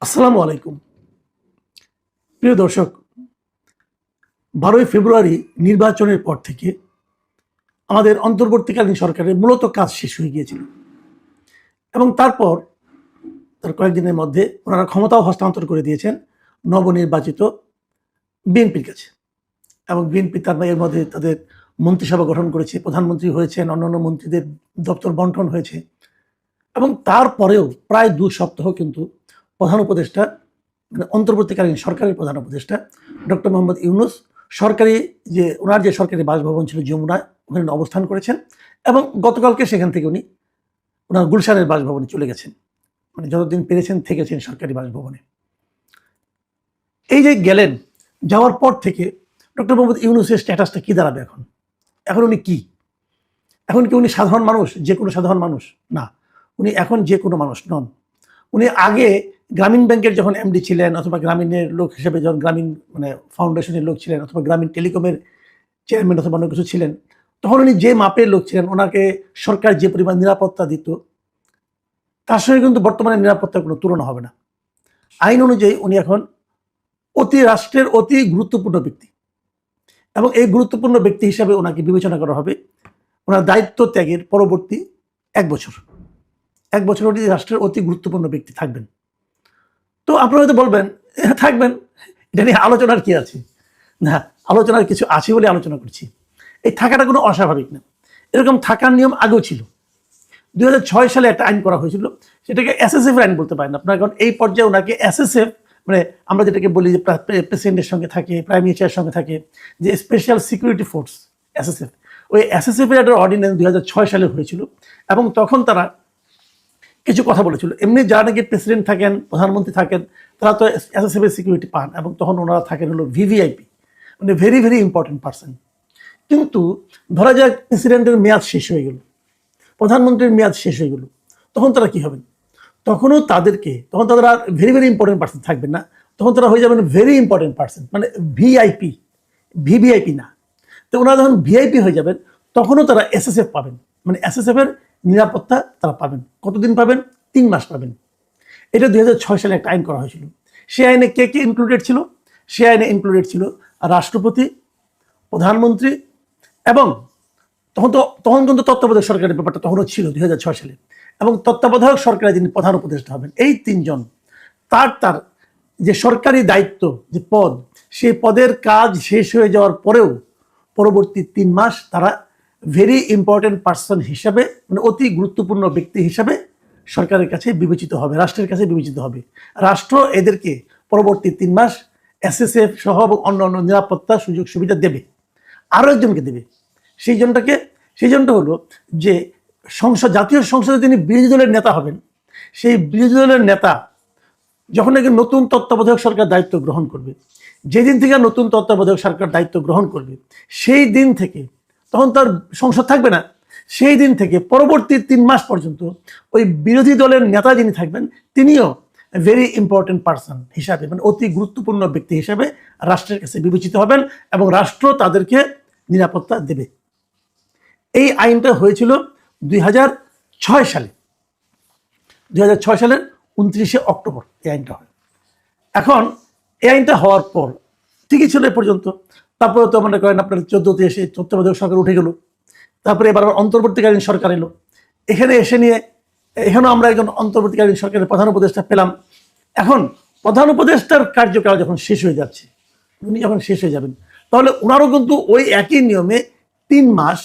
আসসালামু আলাইকুম। প্রিয় দর্শক, 12ই ফেব্রুয়ারি নির্বাচনের পর থেকে আমাদের অন্তর্বর্তীকালীন সরকারের মূলত কাজ শেষ হয়ে গিয়েছিল এবং তারপর তার কয়েকদিনের মধ্যে ওনারা ক্ষমতাও হস্তান্তর করে দিয়েছেন নবনির্বাচিত বিএনপির কাছে। এবং বিএনপি এর মধ্যে তাদের মন্ত্রিসভা গঠন করেছে, প্রধানমন্ত্রী হয়েছেন, অন্যান্য মন্ত্রীদের দপ্তর বন্টন হয়েছে এবং তারপরেও প্রায় 2 সপ্তাহ কিন্তু প্রধান উপদেষ্টা অন্তর্বর্তীকালীন সরকারের প্রধান উপদেষ্টা ডক্টর মোহাম্মদ ইউনূস ওনার যে সরকারি বাসভবন ছিল যমুনায়, ওখানে অবস্থান করেছেন এবং গতকালকে সেখান থেকে উনি ওনার গুলশানের বাসভবনে চলে গেছেন। যতদিন পেরেছেন থেকেছেন সরকারি বাসভবনে। এই যে গেলেন, যাওয়ার পর থেকে ডক্টর মোহাম্মদ ইউনূসের স্ট্যাটাসটা কি দাঁড়াবে? এখন উনি কি? এখন কি উনি সাধারণ মানুষ, যে কোনো সাধারণ মানুষ? না, উনি এখন যে কোনো মানুষ নন। উনি আগে গ্রামীণ ব্যাংকের যখন এমডি ছিলেন, অথবা গ্রামীণের লোক হিসেবে যখন গ্রামীণ ফাউন্ডেশনের লোক ছিলেন, অথবা গ্রামীণ টেলিকমের চেয়ারম্যান অথবা অন্য কিছু ছিলেন, তখন উনি যে মাপের লোক ছিলেন, ওনাকে সরকার যে পরিমাণ নিরাপত্তা দিত, তার সঙ্গে কিন্তু বর্তমানে নিরাপত্তার কোনো তুলনা হবে না। আইন অনুযায়ী উনি এখন রাষ্ট্রের অতি গুরুত্বপূর্ণ ব্যক্তি এবং এই গুরুত্বপূর্ণ ব্যক্তি হিসাবে ওনাকে বিবেচনা করা হবে ওনার দায়িত্ব ত্যাগের পরবর্তী 1 বছর। 1 বছর উনি রাষ্ট্রের অতি গুরুত্বপূর্ণ ব্যক্তি থাকবেন। তো আপনারা হয়তো বলবেন, থাকবেন, এটা নিয়ে আলোচনার কি আছে? না, আলোচনার কিছু আছে বলে আলোচনা করছি। এই থাকাটা কোনো অস্বাভাবিক না, এরকম থাকার নিয়ম আগেও ছিল। 2006 সালে একটা আইন করা হয়েছিল, সেটাকে এসএসএফ আইন বলতে পারেন আপনার, কারণ এই পর্যায়ে ওনাকে এসএসএফ আমরা যেটাকে বলি যে প্রেসিডেন্টের সঙ্গে থাকে, প্রাইম মিনিস্টারের সঙ্গে থাকে, যে স্পেশাল সিকিউরিটি ফোর্স এসএসএফ, ওই এসএসএফ এর একটা অর্ডিন্যান্স 2006 সালে হয়েছিল এবং তখন তারা কিছু কথা বলেছিল। এমনি যারা নাকি প্রেসিডেন্ট থাকেন, প্রধানমন্ত্রী থাকেন, তারা তো এসএসএফ এর সিকিউরিটি পান এবং তখন ওনারা থাকেন হলো VVIP, very very important person. কিন্তু ধরা যাক প্রেসিডেন্টের মেয়াদ শেষ হয়ে গেল, প্রধানমন্ত্রীর মেয়াদ শেষ হয়ে গেল, তখন তারা কি হবেন? তখন তারা ভেরি ভেরি ইম্পর্টেন্ট পার্সন থাকবেন না, তখন তারা হয়ে যাবেন very important person, VIP, VVIP না। তো ওনারা যখন ভিআইপি হয়ে যাবেন, তখনও তারা এসএসএফ পাবেন, এসএসএফ এর নিরাপত্তা তারা পাবেন। কতদিন পাবেন? 3 মাস পাবেন। এটা 2006 সালে একটা আইন করা হয়েছিল। সেই আইনে কে কে ইনক্লুডেড ছিল? সে আইনে ইনক্লুডেড ছিল রাষ্ট্রপতি, প্রধানমন্ত্রী এবং তখন কিন্তু তত্ত্বাবধায়ক সরকারের ব্যাপারটা তখনও ছিল 2006 সালে, এবং তত্ত্বাবধায়ক সরকারের যিনি প্রধান উপদেষ্টা হবেন, এই 3 জন তার যে সরকারি দায়িত্ব, যে পদ, সেই পদের কাজ শেষ হয়ে যাওয়ার পরেও পরবর্তী 3 মাস তারা ভেরি ইম্পর্টেন্ট পার্সন হিসাবে, অতি গুরুত্বপূর্ণ ব্যক্তি হিসাবে সরকারের কাছে বিবেচিত হবে, রাষ্ট্রের কাছে বিবেচিত হবে। রাষ্ট্র এদেরকে পরবর্তী 3 মাস এসএসএফ সহ এবং অন্যান্য নিরাপত্তা সুযোগ সুবিধা দেবে। আরও একজনকে দেবে। সেই জনটা হলো যে জাতীয় সংসদে তিনি বিরোধী দলের নেতা হবেন। সেই বিরোধী দলের নেতা যখন নাকি নতুন তত্ত্বাবধায়ক সরকার দায়িত্ব গ্রহণ করবে, যেদিন থেকে নতুন তত্ত্বাবধায়ক সরকার দায়িত্ব গ্রহণ করবে, সেই দিন থেকে, তখন তার সংসদ থাকবে না, সেই দিন থেকে পরবর্তী 3 মাস পর্যন্ত ওই বিরোধী দলের নেতা যিনি থাকবেন, তিনিও ভেরি ইম্পর্টেন্ট পার্সন হিসাবে, অতি গুরুত্বপূর্ণ ব্যক্তি হিসাবে রাষ্ট্রের কাছে বিবেচিত হবেন এবং রাষ্ট্র তাদেরকে নিরাপত্তা দেবে। এই আইনটা হয়েছিল 2006 সালে। 2006 সালের 29শে অক্টোবর এই আইনটা হয়। এখন এই আইনটা হওয়ার পর ঠিকই ছিল এ পর্যন্ত। তারপরে তো মনে করেন আপনার 14তে এসে তত্ত্বাবধায়ক সরকার উঠে গেল, তারপরে এবার অন্তর্বর্তীকালীন সরকার এলো। এখানে এসে নিয়ে এখানেও আমরা একজন অন্তর্বর্তীকালীন সরকারের প্রধান উপদেষ্টা পেলাম। এখন প্রধান উপদেষ্টার কার্যকাল যখন শেষ হয়ে যাচ্ছে, উনি যখন শেষ হয়ে যাবেন, তাহলে ওনারও কিন্তু ওই একই নিয়মে 3 মাস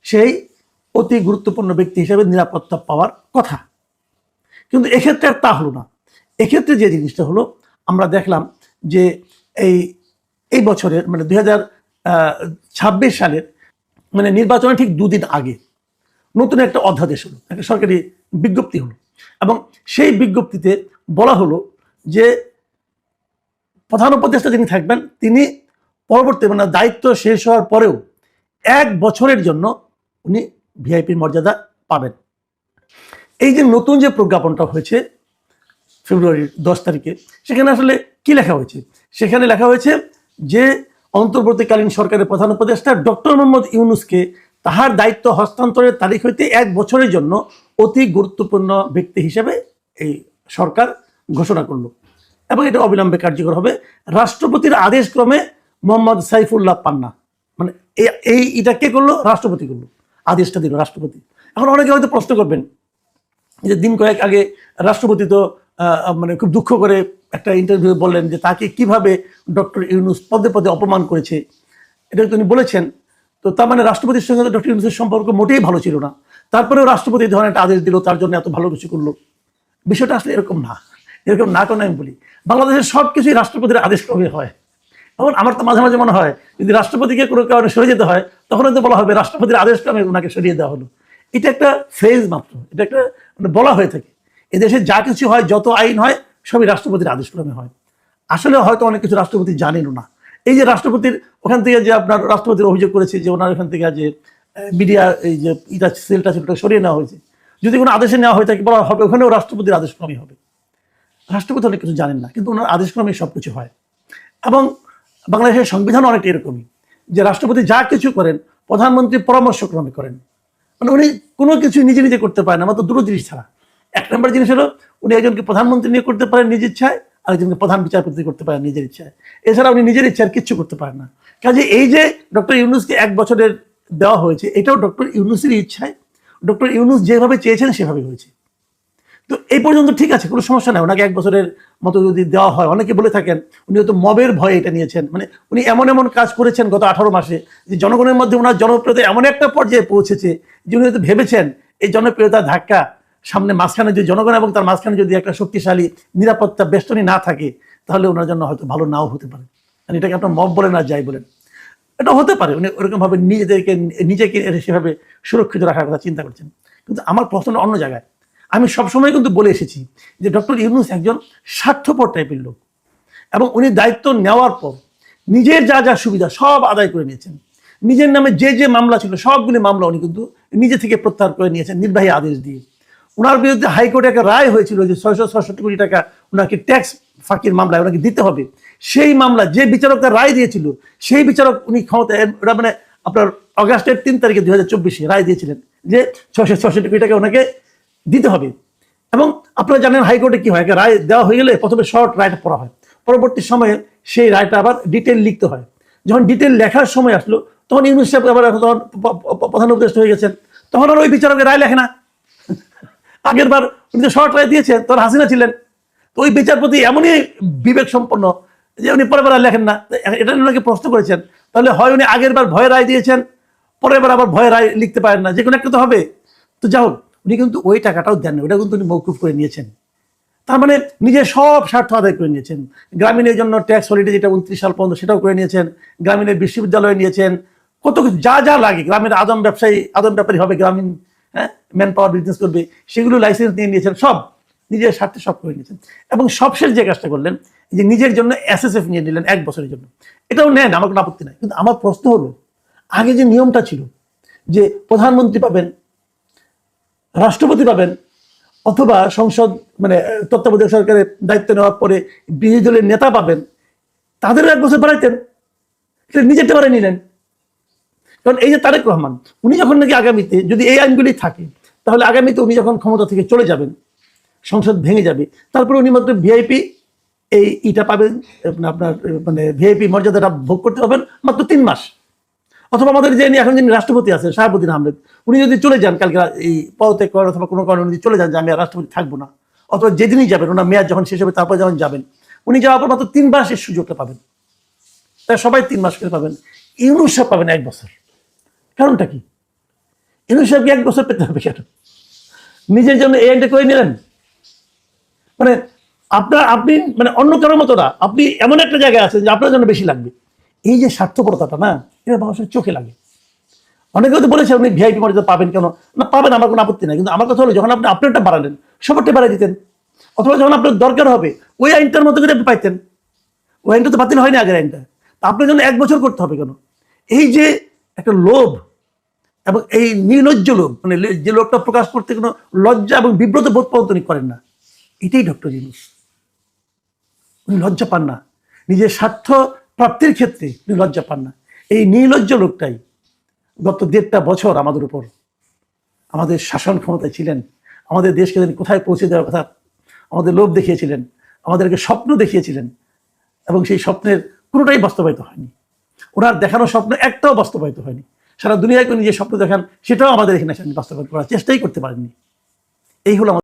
সেই অতি গুরুত্বপূর্ণ ব্যক্তি হিসেবে নিরাপত্তা পাওয়ার কথা। কিন্তু এক্ষেত্রে আর তা হলো না। এক্ষেত্রে যে জিনিসটা হলো, আমরা দেখলাম যে এই বছরের 2026 সালের নির্বাচনের ঠিক 2 দিন আগে নতুন একটা অধ্যাদেশ হলো, একটা সরকারি বিজ্ঞপ্তি হলো, এবং সেই বিজ্ঞপ্তিতে বলা হলো যে প্রধান উপদেষ্টা যিনি থাকবেন, তিনি পরবর্তী দায়িত্ব শেষ হওয়ার পরেও 1 বছরের জন্য উনি ভিআইপির মর্যাদা পাবেন। এই যে নতুন যে প্রজ্ঞাপনটা হয়েছে ফেব্রুয়ারির 10 তারিখে, সেখানে আসলে কি লেখা হয়েছে? সেখানে লেখা হয়েছে যে অন্তর্বর্তীকালীন সরকারের প্রধান উপদেষ্টা ডক্টর মোহাম্মদ ইউনূসকে তাহার দায়িত্ব হস্তান্তরের তারিখ হইতে 1 বছরের জন্য অতি গুরুত্বপূর্ণ ব্যক্তি হিসেবে এই সরকার ঘোষণা করলো এবং এটা অবিলম্বে কার্যকর হবে। রাষ্ট্রপতির আদেশ ক্রমে মোহাম্মদ সাইফুল্লাহ পান্না, মানে এটা কে করলো? রাষ্ট্রপতি করলো, আদেশটা দিল রাষ্ট্রপতি। এখন অনেকে হয়তো প্রশ্ন করবেন যে দিন কয়েক আগে রাষ্ট্রপতি তো মানে খুব দুঃখ করে একটা ইন্টারভিউ বললেন যে তাকে কিভাবে ডক্টর ইউনূস পদে পদে অপমান করেছে, এটা তিনি বলেছেন। তো তার মানে রাষ্ট্রপতির সঙ্গে ডক্টর ইউনূসের সম্পর্ক মোটেই ভালো ছিল না, তারপরেও রাষ্ট্রপতি এই ধরনের একটা আদেশ দিল, তার জন্য এত ভালো কিছু করলো। বিষয়টা আসলে এরকম না, এরকম না কেন আমি বলি, বাংলাদেশের সব কিছুই রাষ্ট্রপতির আদেশ ক্রমে হয়। এখন আমার তো মাঝে মাঝে মনে হয় যদি রাষ্ট্রপতিকে কোনো কারণে সরে যেতে হয় তখন তো বলা হবে রাষ্ট্রপতির আদেশ ক্রমে ওনাকে সরিয়ে দেওয়া হলো। এটা একটা ফ্রেজ মাত্র, এটা একটা মানে বলা হয়ে থাকে। এদেশে যা কিছু হয়, যত আইন হয়, সবই রাষ্ট্রপতির আদেশ ক্রমে হয়। আসলে হয়তো অনেক কিছু রাষ্ট্রপতি জানেনও না। এই যে রাষ্ট্রপতির ওখান থেকে যে আপনার রাষ্ট্রপতির অভিযোগ করেছে যে ওনার এখান থেকে যে মিডিয়া এই যে ইটা সেলটা সেটা সরিয়ে নেওয়া হয়েছে, যদি কোনো আদেশে নেওয়া হয়ে থাকে বলা হবে ওখানেও রাষ্ট্রপতির আদেশ ক্রমে হবে। রাষ্ট্রপতি অনেক কিছু জানেন না, কিন্তু ওনার আদেশ ক্রমে সব কিছু হয়। এবং বাংলাদেশের সংবিধান অনেকটা এরকমই, যে রাষ্ট্রপতি যা কিছু করেন প্রধানমন্ত্রী পরামর্শক্রমে করেন। মানে উনি কোনো কিছু নিজে নিজে করতে পারেন না, মাত্র দুটো জিনিস ছাড়া। এক নম্বর জিনিস হলো উনি একজনকে প্রধানমন্ত্রী নিয়ে করতে পারেন নিজের ইচ্ছায়, আরেকজনকে প্রধান বিচারপতি করতে পারেন নিজের ইচ্ছায়। এছাড়া উনি নিজের ইচ্ছায় কিচ্ছু করতে পারেন না। কাজে এই যে ডক্টর ইউনূসকে 1 বছরের দেওয়া হয়েছে, এটাও ডক্টর ইউনূসেরই ইচ্ছায়, ডক্টর ইউনূস যেভাবে চেয়েছেন সেভাবে হয়েছে। তো এই পর্যন্ত ঠিক আছে, কোনো সমস্যা নাই। ওনাকে 1 বছরের মতো যদি দেওয়া হয়, অনেকে বলে থাকেন উনি হয়তো মবের ভয়ে এটা নিয়েছেন, মানে উনি এমন এমন কাজ করেছেন গত 18 মাসে যে জনগণের মধ্যে ওনার জনপ্রিয়তা এমন একটা পর্যায়ে পৌঁছেছে যে উনি হয়তো ভেবেছেন এই জনপ্রিয়তার ধাক্কা সামনে মাঝখানে যদি জনগণ এবং তার মাঝখানে যদি একটা শক্তিশালী নিরাপত্তা বেষ্টনী না থাকে তাহলে ওনার জন্য হয়তো ভালো নাও হতে পারে। মানে এটাকে আপনার মব বলেন আর যাই বলেন, এটা হতে পারে উনি ওরকমভাবে নিজেকে সেভাবে সুরক্ষিত রাখার কথা চিন্তা করছেন। কিন্তু আমার প্রশ্ন অন্য জায়গায়। আমি সবসময় কিন্তু বলে এসেছি যে ডক্টর ইউনূস একজন স্বার্থপর টাইপের লোক, এবং উনি দায়িত্ব নেওয়ার পর নিজের যা যা সুবিধা সব আদায় করে নিয়েছেন। নিজের নামে যে যে মামলা ছিল সবগুলি মামলা উনি কিন্তু নিজে থেকে প্রত্যাহার করে নিয়েছেন নির্বাহী আদেশ দিয়ে। ওনার বিরুদ্ধে হাইকোর্টে একটা রায় হয়েছিল যে 666 কোটি টাকা ওনাকে ট্যাক্স ফাঁকির মামলায় ওনাকে দিতে হবে। সেই মামলা যে বিচারক তার রায় দিয়েছিল, সেই বিচারক উনি ক্ষমতা মানে আপনার অগাস্টের 3 তারিখে 2024 রায় দিয়েছিলেন যে 666 কোটি টাকা ওনাকে দিতে হবে। এবং আপনারা জানেন হাইকোর্টে কি হয়, রায় দেওয়া হয়ে গেলে প্রথমে শর্ট রায়টা পড়া হয়, পরবর্তী সময়ে সেই রায়টা আবার ডিটেল লিখতে হয়। যখন ডিটেল লেখার সময় আসলো তখন ইউনূস সাহেব আবার তখন প্রধান উপদেষ্টা হয়ে গেছেন, তখন আর ওই বিচারকের রায় লেখে না। আগের বার উনি যে শর্ট রায় দিয়েছেন তখন হাসিনা ছিলেন, তো ওই বিচারপতি এমনই বিবেক সম্পন্ন যে উনি পরের বার লেখেন না। এটা ওনাকে প্রশ্ন করেছেন, তাহলে হয় উনি আগের বার ভয়ে রায় দিয়েছেন, পরের বার আবার ভয়ে রায় লিখতে পারেন না, যে কোনো একটা তো হবে। তো যাই হোক, উনি কিন্তু ওই টাকাটাও দেন না, ওটা কিন্তু উনি মৌকুফ করে নিয়েছেন। তার মানে নিজের সব স্বার্থ আদায় করে নিয়েছেন। গ্রামীণের জন্য ট্যাক্স হলিডে যেটা 29 সাল পর্যন্ত সেটাও করে নিয়েছেন, গ্রামীণের বিশ্ববিদ্যালয় নিয়েছেন, কত কিছু যা যা লাগে, গ্রামের আদম ব্যাপারী হবে, গ্রামীণ ম্যান পাওয়ার বিজনেস করবে, সেগুলো লাইসেন্স নিয়ে নিয়েছেন, সব নিজের স্বার্থে সব করে নিয়েছেন। এবং সবশেষ যে কাজটা করলেন যে নিজের জন্য SSF নিয়ে নিলেন 1 বছরের জন্য, এটাও নেন, আমার কোনো আপত্তি নাই। কিন্তু আমার প্রশ্ন হলো, আগে যে নিয়মটা ছিল যে প্রধানমন্ত্রী পাবেন, রাষ্ট্রপতি পাবেন, অথবা সংসদ মানে তত্ত্বাবধায়ক সরকারের দায়িত্ব নেওয়ার পরে বিরোধী দলের নেতা পাবেন, তাদেরও 1 বছর বাড়াইতেন, সেটা নিজেরটা বাড়াই নিলেন। কারণ এই যে তারেক রহমান, উনি যখন নাকি আগামীতে যদি এই আইনগুলি থাকে, তাহলে আগামীতে উনি যখন ক্ষমতা থেকে চলে যাবেন, সংসদ ভেঙে যাবে, তারপরে উনি মাত্র ভিআইপি ইটা পাবেন, আপনার মানে ভিআইপি মর্যাদাটা ভোগ করতে পারবেন মাত্র 3 মাস। অথবা আমাদের যে এখন যিনি রাষ্ট্রপতি আছেন শাহাবুদ্দিন আহমেদ, উনি যদি চলে যান কালকে এই পদত্যাগ করেন অথবা কোনো কারণে উনি চলে যান যে আমি আর রাষ্ট্রপতি থাকবো না, অথবা যেদিনই যাবেন ওনার মেয়াদ যখন শেষ হবে তারপর যখন যাবেন, উনি যাওয়ার পর মাত্র 3 মাসের সুযোগটা পাবেন। তাই সবাই 3 মাস করে পাবেন, ইউনূস সাহেব পাবেন 1 বছর। কারণটা কি? ইউনূস সাহেবকে 1 বছর পেতে হবে কেন? নিজের জন্য এই আইনটা করে নিলেন। মানে আপনি মানে অন্য কারোর মতো না, আপনি এমন একটা জায়গায় আছেন যে আপনার জন্য বেশি লাগবে। এই যে স্বার্থপরতাটা না, এটা মানুষের চোখে লাগে। অনেকে হয়তো বলেছে আপনি ভিআইপি মর্যাদা পাবেন কেন, না পাবেন, আমার কোনো আপত্তি নাই। কিন্তু আমার কথা হলো যখন আপনি আপনারটা বাড়ালেন, সবারটা বাড়াই দিতেন, অথবা যখন আপনার দরকার হবে ওই আইনটার মতো করে আপনি পাইতেন। ওই আইনটা তো বাতিল হয়নি আগের আইনটা, তা আপনার জন্য 1 বছর করতে হবে কেন? এই যে একটা লোভ এবং এই নির্লজ্জ লোভ, মানে যে লোভটা প্রকাশ করতে কোনো লজ্জা এবং বিব্রত বোধ পর্যন্ত উনি করেন না, এটাই ডক্টর ইউনূস। উনি লজ্জা পান না, নিজের স্বার্থ প্রাপ্তির ক্ষেত্রে উনি লজ্জা পান না। এই নির্লজ্জ লোকটাই গত 1.5টা বছর আমাদের উপর, আমাদের শাসন ক্ষমতায় ছিলেন, আমাদের দেশকে কোথায় পৌঁছে দেওয়ার কথা আমাদের লোভ দেখিয়েছিলেন। আমাদেরকে স্বপ্ন দেখিয়েছিলেন এবং সেই স্বপ্নের কোনোটাই বাস্তবায়িত হয়নি। ওনার দেখানো স্বপ্ন একটাও বাস্তবায়িত হয়নি। সারা দুনিয়াকে উনি যে স্বপ্ন দেখান সেটাও আমাদের এখানে বাস্তবায়ন করার চেষ্টাই করতে পারেননি। এই হলো